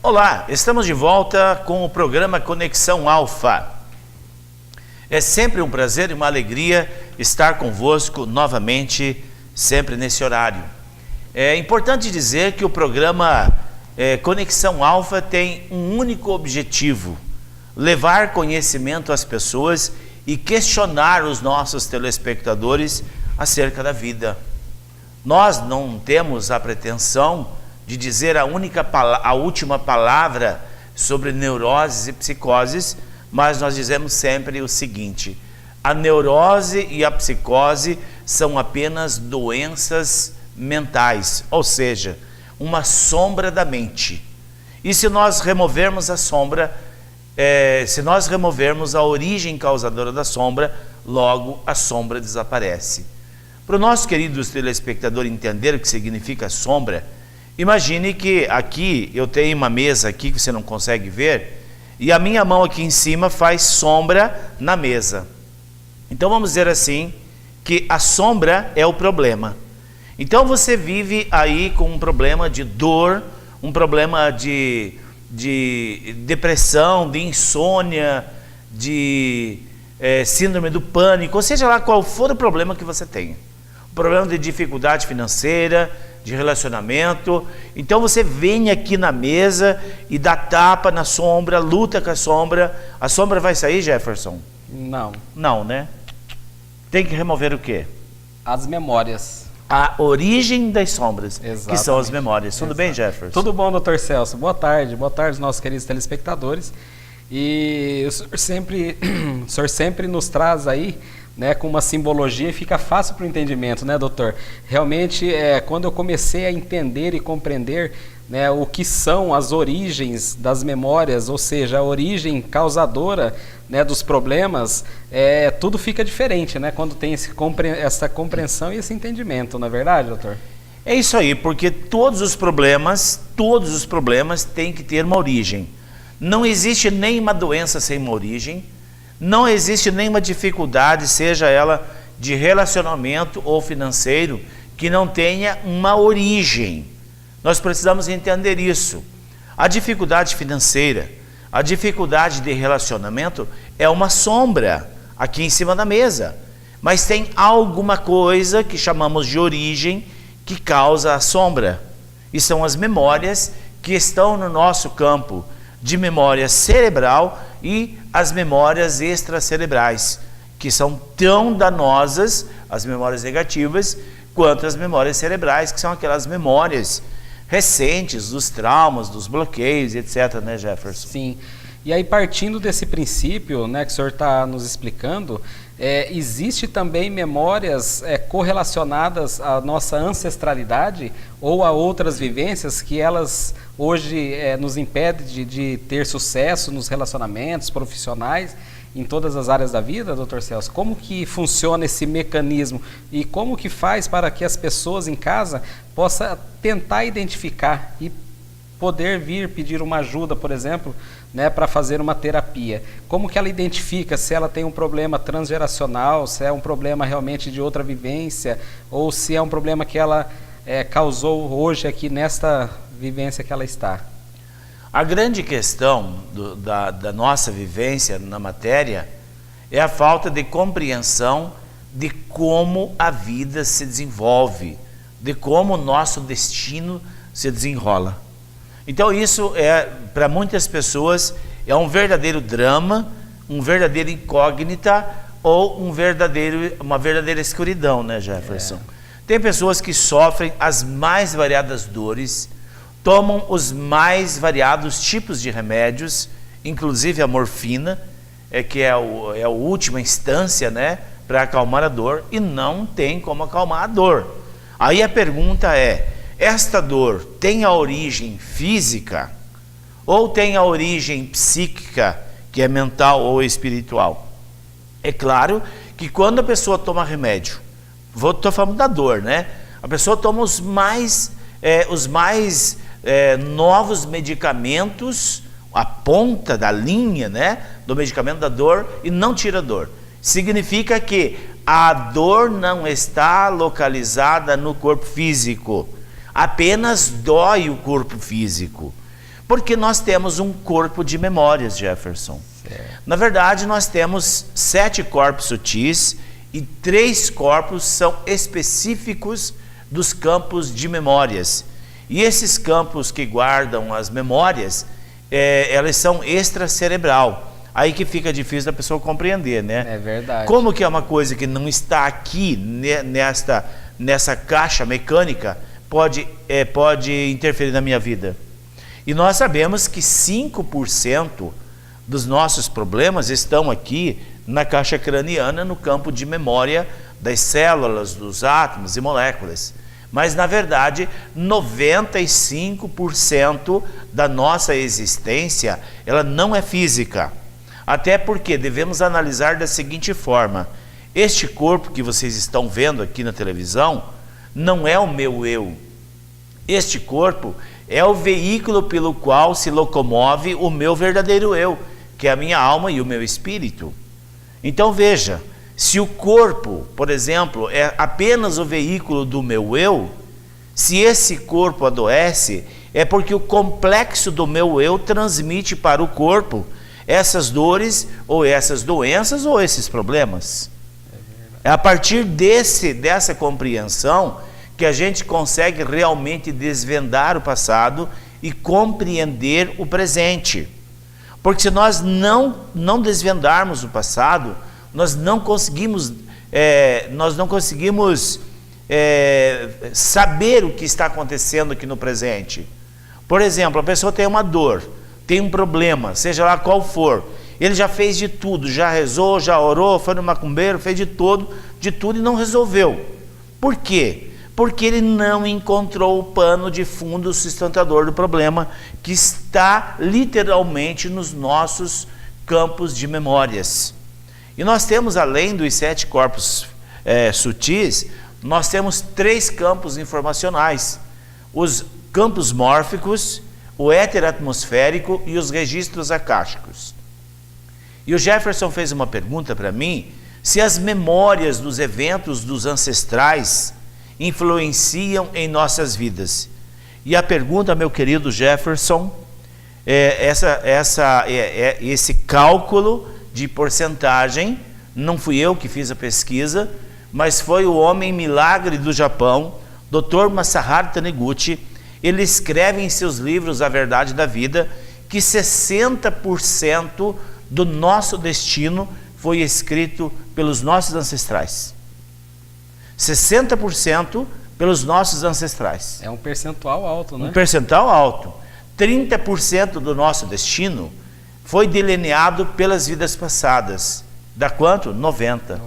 Olá, estamos de volta com o programa Conexão Alfa. É sempre um prazer e uma alegria estar convosco novamente, sempre nesse horário. É importante dizer que o programa Conexão Alfa tem um único objetivo: levar conhecimento às pessoas e questionar os nossos telespectadores acerca da vida. Nós não temos a pretensão de dizer a última palavra sobre neuroses e psicoses, mas nós dizemos sempre o seguinte: a neurose e a psicose são apenas doenças mentais, ou seja, uma sombra da mente. E se nós removermos a sombra, se nós removermos a origem causadora da sombra, logo a sombra desaparece. Para o nosso querido telespectador entender o que significa sombra, imagine que aqui eu tenho uma mesa aqui que você não consegue ver, e a minha mão aqui em cima faz sombra na mesa. Então vamos dizer assim, que a sombra é o problema. Então você vive aí com um problema de dor, um problema de depressão, de insônia, de síndrome do pânico, ou seja lá qual for o problema que você tenha. Problema de dificuldade financeira, de relacionamento. Então você vem aqui na mesa e dá tapa na sombra, luta com a sombra. A sombra vai sair, Jefferson? Não. Não, né? Tem que remover o quê? As memórias. A origem das sombras, Exatamente. Que são as memórias. Tudo bem, Jefferson? Tudo bom, doutor Celso? Boa tarde nossos queridos telespectadores. E o senhor sempre nos traz aí, né, com uma simbologia, e fica fácil para o entendimento, né, doutor? Realmente, quando eu comecei a entender e compreender, né, o que são as origens das memórias, ou seja, a origem causadora, né, dos problemas, tudo fica diferente, né, quando tem essa compreensão e esse entendimento, não é verdade, doutor? É isso aí, porque todos os problemas têm que ter uma origem. Não existe nenhuma doença sem uma origem. Não existe nenhuma dificuldade, seja ela de relacionamento ou financeiro, que não tenha uma origem. Nós precisamos entender isso. A dificuldade financeira, a dificuldade de relacionamento é uma sombra aqui em cima da mesa. Mas tem alguma coisa que chamamos de origem que causa a sombra. E são as memórias que estão no nosso campo de memória cerebral e as memórias extracerebrais, que são tão danosas, as memórias negativas, quanto as memórias cerebrais, que são aquelas memórias recentes dos traumas, dos bloqueios, etc., né, Jefferson? Sim. E aí, partindo desse princípio, né, que o senhor está nos explicando, existe também memórias correlacionadas à nossa ancestralidade ou a outras vivências que elas hoje nos impedem de ter sucesso nos relacionamentos profissionais em todas as áreas da vida, doutor Celso? Como que funciona esse mecanismo e como que faz para que as pessoas em casa possam tentar identificar e poder vir pedir uma ajuda, por exemplo, né, para fazer uma terapia? Como que ela identifica se ela tem um problema transgeracional, se é um problema realmente de outra vivência, ou se é um problema que ela causou hoje aqui nesta vivência que ela está? A grande questão da nossa vivência na matéria é a falta de compreensão de como a vida se desenvolve, de como o nosso destino se desenrola. Então isso para muitas pessoas, é um verdadeiro drama, um verdadeiro incógnita ou uma verdadeira escuridão, né, Jefferson? Tem pessoas que sofrem as mais variadas dores, tomam os mais variados tipos de remédios, inclusive a morfina, que é a última instância, né, para acalmar a dor, e não tem como acalmar a dor. Aí a pergunta é: esta dor tem a origem física ou tem a origem psíquica, que é mental ou espiritual? É claro que quando a pessoa toma remédio, estou falando da dor, né? A pessoa toma os mais novos medicamentos, a ponta da linha, né, do medicamento da dor, e não tira a dor. Significa que a dor não está localizada no corpo físico, apenas dói o corpo físico. Porque nós temos um corpo de memórias, Jefferson. Certo. Na verdade, nós temos 7 corpos sutis e 3 corpos são específicos dos campos de memórias. E esses campos que guardam as memórias, elas são extracerebral. Aí que fica difícil da pessoa compreender, né? É verdade. Como que é uma coisa que não está aqui nessa caixa mecânica pode interferir na minha vida? E nós sabemos que 5% dos nossos problemas estão aqui na caixa craniana, no campo de memória das células, dos átomos e moléculas. Mas, na verdade, 95% da nossa existência, ela não é física. Até porque devemos analisar da seguinte forma: este corpo que vocês estão vendo aqui na televisão não é o meu eu. Este corpo é o veículo pelo qual se locomove o meu verdadeiro eu, que é a minha alma e o meu espírito. Então veja, se o corpo, por exemplo, é apenas o veículo do meu eu, se esse corpo adoece, é porque o complexo do meu eu transmite para o corpo essas dores, ou essas doenças, ou esses problemas. É a partir dessa compreensão que a gente consegue realmente desvendar o passado e compreender o presente. Porque se nós não desvendarmos o passado, nós não conseguimos saber o que está acontecendo aqui no presente. Por exemplo, a pessoa tem uma dor, tem um problema, seja lá qual for. Ele já fez de tudo, já rezou, já orou, foi no macumbeiro, fez de tudo e não resolveu. Por quê? Porque ele não encontrou o pano de fundo sustentador do problema, que está literalmente nos nossos campos de memórias. E nós temos, além dos 7 corpos sutis, nós temos 3 campos informacionais: os campos mórficos, o éter atmosférico e os registros acásticos. E o Jefferson fez uma pergunta para mim, se as memórias dos eventos dos ancestrais influenciam em nossas vidas. E a pergunta, meu querido Jefferson, esse cálculo de porcentagem, não fui eu que fiz a pesquisa, mas foi o homem milagre do Japão, Dr. Masaharu Taniguchi. Ele escreve em seus livros A Verdade da Vida que 60% do nosso destino foi escrito pelos nossos ancestrais. 60% pelos nossos ancestrais. É um percentual alto, né? Um percentual alto. 30% do nosso destino foi delineado pelas vidas passadas. Dá quanto? 90.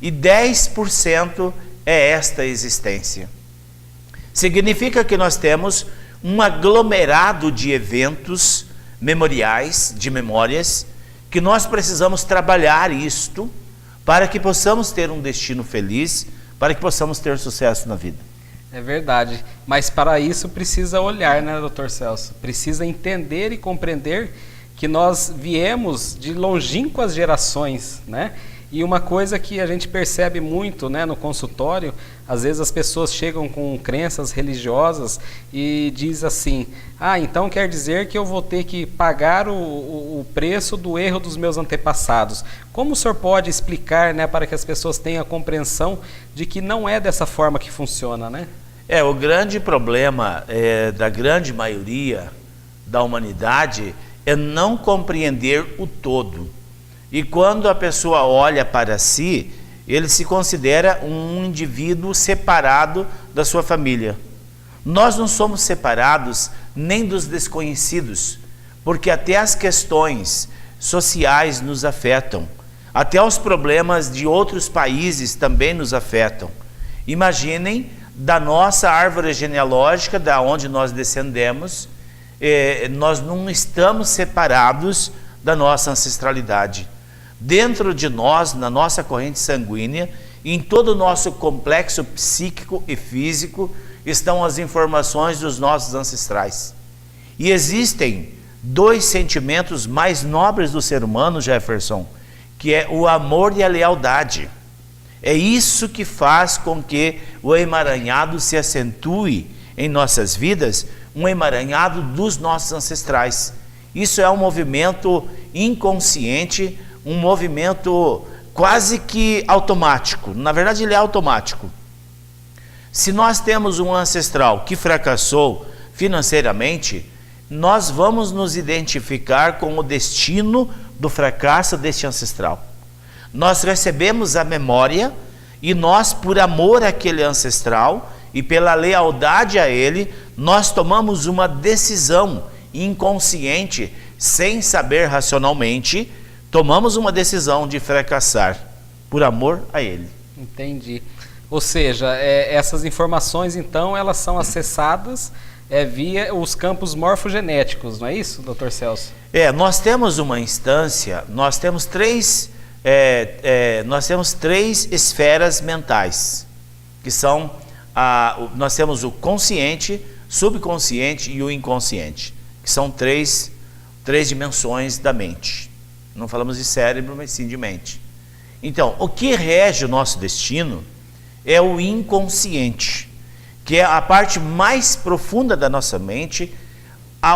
E 10% é esta existência. Significa que nós temos um aglomerado de eventos memoriais, de memórias, que nós precisamos trabalhar isto para que possamos ter um destino feliz, para que possamos ter sucesso na vida. É verdade, mas para isso precisa olhar, né, Dr. Celso? Precisa entender e compreender que nós viemos de longínquas gerações, né? E uma coisa que a gente percebe muito, né, no consultório, às vezes as pessoas chegam com crenças religiosas e diz assim: ah, então quer dizer que eu vou ter que pagar o preço do erro dos meus antepassados. Como o senhor pode explicar, né, para que as pessoas tenham a compreensão de que não é dessa forma que funciona, né? O grande problema da grande maioria da humanidade é não compreender o todo. E quando a pessoa olha para si, ele se considera um indivíduo separado da sua família. Nós não somos separados nem dos desconhecidos, porque até as questões sociais nos afetam, até os problemas de outros países também nos afetam. Imaginem da nossa árvore genealógica, da onde nós descendemos, nós não estamos separados da nossa ancestralidade. Dentro de nós, na nossa corrente sanguínea, em todo o nosso complexo psíquico e físico, estão as informações dos nossos ancestrais. E existem 2 sentimentos mais nobres do ser humano, Jefferson, que é o amor e a lealdade. É isso que faz com que o emaranhado se acentue em nossas vidas, um emaranhado dos nossos ancestrais. Isso é um movimento inconsciente, um movimento quase que automático. Na verdade, ele é automático. Se nós temos um ancestral que fracassou financeiramente, nós vamos nos identificar com o destino do fracasso deste ancestral. Nós recebemos a memória e nós, por amor àquele ancestral e pela lealdade a ele, nós tomamos uma decisão inconsciente, sem saber racionalmente, tomamos uma decisão de fracassar por amor a ele. Entendi. Ou seja, essas informações, então, elas são acessadas via os campos morfogenéticos, não é isso, Dr. Celso? Nós temos uma instância, nós temos três esferas mentais, que são, nós temos o consciente, subconsciente e o inconsciente, que são três dimensões da mente. Não falamos de cérebro, mas sim de mente. Então, o que rege o nosso destino é o inconsciente, que é a parte mais profunda da nossa mente.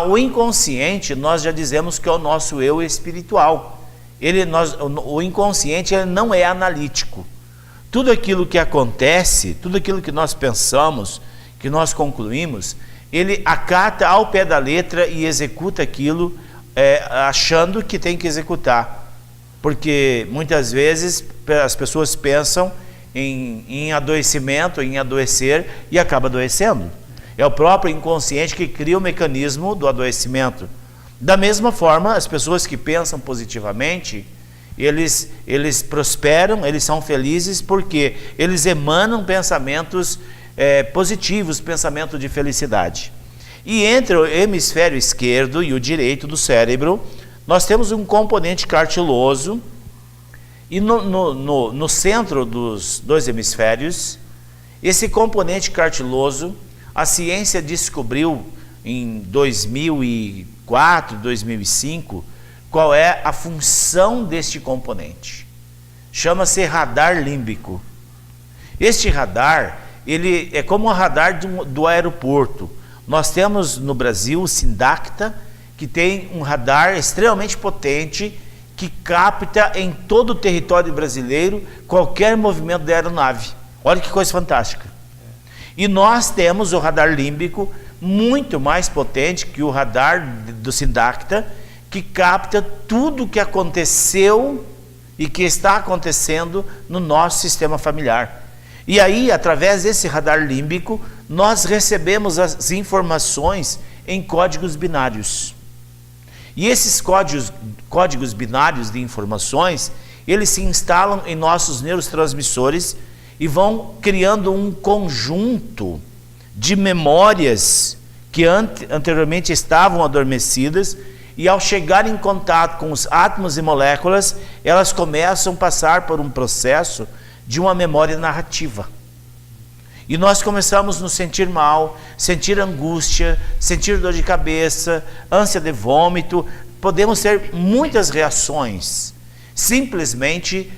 O inconsciente, nós já dizemos que é o nosso eu espiritual. O inconsciente ele não é analítico. Tudo aquilo que acontece, tudo aquilo que nós pensamos, que nós concluímos, ele acata ao pé da letra e executa aquilo achando que tem que executar. Porque muitas vezes as pessoas pensam em adoecimento, em adoecer, e acaba adoecendo. É o próprio inconsciente que cria o mecanismo do adoecimento. Da mesma forma, as pessoas que pensam positivamente, eles prosperam, eles são felizes, porque eles emanam pensamentos positivos, pensamento de felicidade. E entre o hemisfério esquerdo e o direito do cérebro, nós temos um componente cartiloso, e no centro dos dois hemisférios, esse componente cartiloso, a ciência descobriu em 2004, 2005, qual é a função deste componente. Chama-se radar límbico. Este radar, ele é como o radar do aeroporto. Nós temos no Brasil o Sindacta, que tem um radar extremamente potente, que capta em todo o território brasileiro qualquer movimento da aeronave. Olha que coisa fantástica. E nós temos o radar límbico muito mais potente que o radar do Sindacta, que capta tudo o que aconteceu e que está acontecendo no nosso sistema familiar. E aí, através desse radar límbico, nós recebemos as informações em códigos binários. E esses códigos binários de informações, eles se instalam em nossos neurotransmissores e vão criando um conjunto de memórias que anteriormente estavam adormecidas, e ao chegar em contato com os átomos e moléculas, elas começam a passar por um processo de uma memória narrativa. E nós começamos a nos sentir mal, sentir angústia, sentir dor de cabeça, ânsia de vômito. Podemos ter muitas reações, simplesmente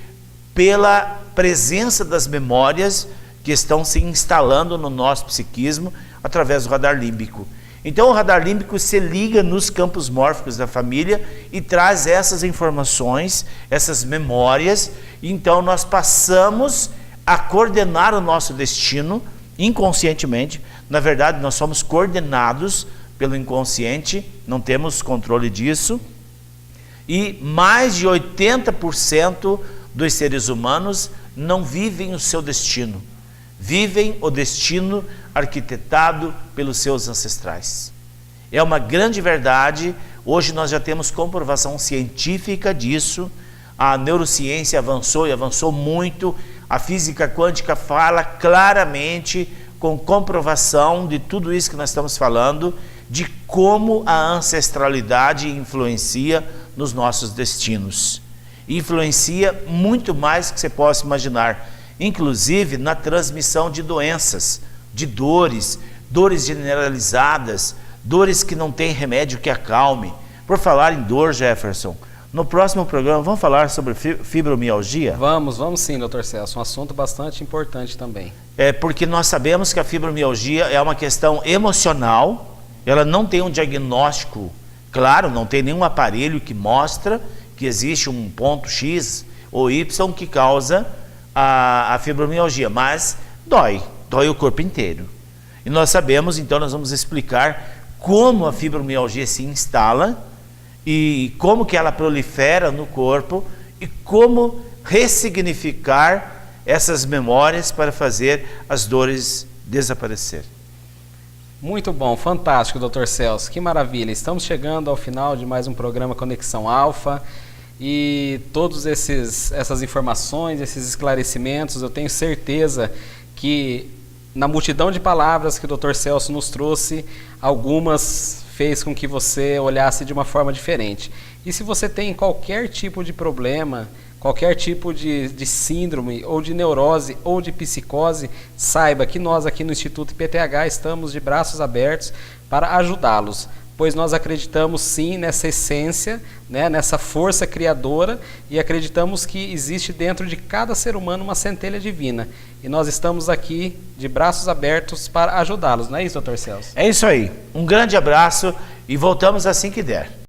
pela presença das memórias que estão se instalando no nosso psiquismo através do radar límbico. Então o radar límbico se liga nos campos mórficos da família e traz essas informações, essas memórias. Então nós passamos a coordenar o nosso destino inconscientemente. Na verdade, nós somos coordenados pelo inconsciente, não temos controle disso. E mais de 80% dos seres humanos não vivem o seu destino, vivem o destino arquitetado pelos seus ancestrais. É uma grande verdade. Hoje nós já temos comprovação científica disso. A neurociência avançou e avançou muito. A física quântica fala claramente, com comprovação de tudo isso que nós estamos falando, de como a ancestralidade influencia nos nossos destinos. Influencia muito mais do que você possa imaginar, inclusive na transmissão de doenças, de dores generalizadas, dores que não tem remédio que acalme. Por falar em dor, Jefferson, no próximo programa vamos falar sobre fibromialgia? Vamos sim, Dr. Celso, um assunto bastante importante também. Porque nós sabemos que a fibromialgia é uma questão emocional ela não tem um diagnóstico claro, não tem nenhum aparelho que mostra que existe um ponto X ou Y que causa a fibromialgia, mas dói o corpo inteiro. E nós sabemos, então nós vamos explicar como a fibromialgia se instala e como que ela prolifera no corpo e como ressignificar essas memórias para fazer as dores desaparecer. Muito bom, fantástico, Dr. Celso, que maravilha. Estamos chegando ao final de mais um programa Conexão Alfa e todas essas informações, esses esclarecimentos, eu tenho certeza que na multidão de palavras que o Dr. Celso nos trouxe, algumas fez com que você olhasse de uma forma diferente. E se você tem qualquer tipo de problema, qualquer tipo de síndrome, ou de neurose, ou de psicose, saiba que nós aqui no Instituto IPTH estamos de braços abertos para ajudá-los, pois nós acreditamos sim nessa essência, né, nessa força criadora, e acreditamos que existe dentro de cada ser humano uma centelha divina. E nós estamos aqui de braços abertos para ajudá-los, não é isso, Dr. Celso? É isso aí. Um grande abraço e voltamos assim que der.